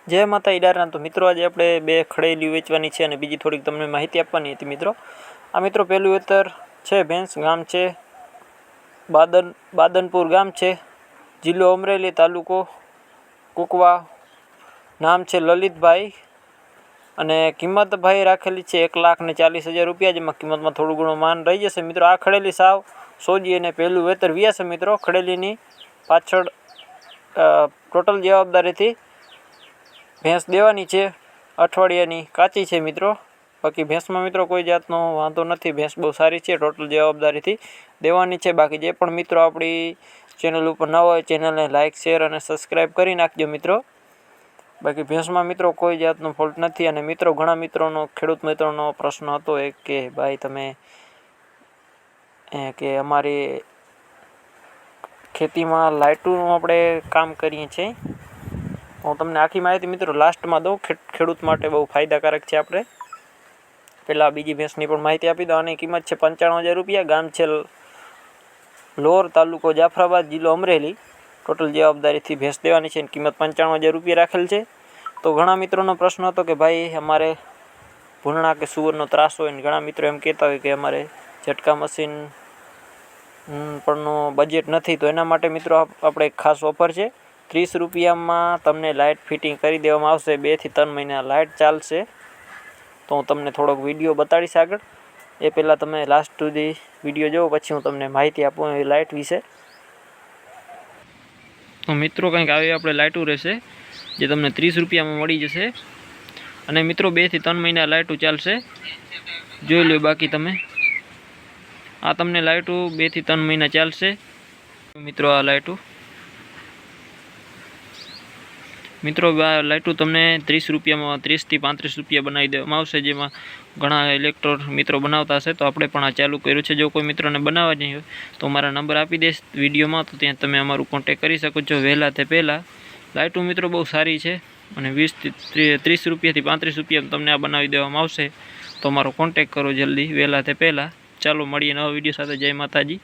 जय माता ईडारना। तो मित्रों आज આપણે બે ખડેલી વેચવાની છે અને બીજી થોડીક તમને માહિતી આપવાની હતી મિત્રો। આ મિત્રો પહેલું વેતર છે ભેંસ, ગામ છે બાદનપુર ગામ છે, જિલ્લો અમરેલી, તાલુકો કુકવા, નામ છે લલિતભાઈ અને કિંમત ભાઈ રાખેલી છે 1,40,000 રૂપિયા, જેમાં કિંમતમાં થોડું ઘણું માન રહી જશે મિત્રો। આ ખડેલી સાવ સોજી અને પહેલું વેતર વ્યા છે મિત્રો। ખડેલીની પાછળ ટોટલ જવાબદારીથી भैंस देवानी है, अठवाडियानी काची है मित्रों। बाकी भैंस में मित्रों कोई जातनो वांधो नहीं, भैंस बहुत सारी है, टोटल जवाबदारी थी देवानी है। बाकी जे पण मित्रों अपनी चेनल पर न हो चेनल ने लाइक शेर और सब्सक्राइब करी नाखजो मित्रों। बाकी भैंस में मित्रों कोई जातनो फॉल्ट नहीं। और मित्रों घणा मित्रों खेडूत मित्रों प्रश्न हतो एक के भाई तमे के अमारी खेती में लाइटू अपने काम करीए छे। हूँ तमने आखी माहिती मित्रों लास्ट में दऊँ, खेडूत माटे बहु फायदाकारक है। आपणे पहला बीजी भैंसनी पण माहिती आपी दो। आनी किंमत है 95,000 रूपिया, गाम है लोर, तालुको जाफराबाद, जिल्लो अमरेली। टोटल जवाबदारी थी भैंस देवानी है, किंमत 95,000 रूपिया राखेल है। तो घणा मित्रों प्रश्न हतो कि भाई अमारे भूलना के सुवरनो त्रास होय, घणा मित्रों एम कहेता होय कि अमारे झटका मशीन परनो बजेट नहीं। तो एना माटे मित्रों आपणे खास ऑफर है, 30 रुपया में तमने लाइट फिटिंग करी देवामां आवशे। 2 થી 3 महीना लाइट चालशे। तो हूँ तमने थोड़ोक विडियो बताड़ीश आगळ। ए पहला तमे लास्ट सुधी विडियो जो पछी हूँ तमने माहिती आपूँ ए लाइट विषे। तो मित्रों कंईक आवी आपणे लाइटू रहेशे जे तमने 30 रुपया में मळी जशे। अने मित्रों 2 થી 3 महीना लाइटू चालशे, जोई लो। बाकी तमे आ तमने लाइटू 2 થી 3 महीना चालशे मित्रों। आ लाइटू मित्रों लाइटू तमने 30 रुपया में 30 થી 35 रुपया बनावी देवामां आवशे, जेमां घणा इलेक्ट्रोर मित्रों बनावता हशे। तो आपणे पण आ चालू कर्युं छे। जो कोई मित्रों ने बनाववानी होय तो मारा नंबर आपी दईश विडियो में, तो त्यां तमे अमारुं कॉन्टेक्ट करी शको छो वहेला ते पहेला। लाइटू मित्रों बहु सारी है और 20 થી 30 रुपया થી 35 रुपया तमने आ बनावी देवामां आवशे। तो अमारो कॉन्टेक्ट करो जल्दी वहेला ते पहेला। चालो मळीए नवा विडियो साथे। जय माताजी।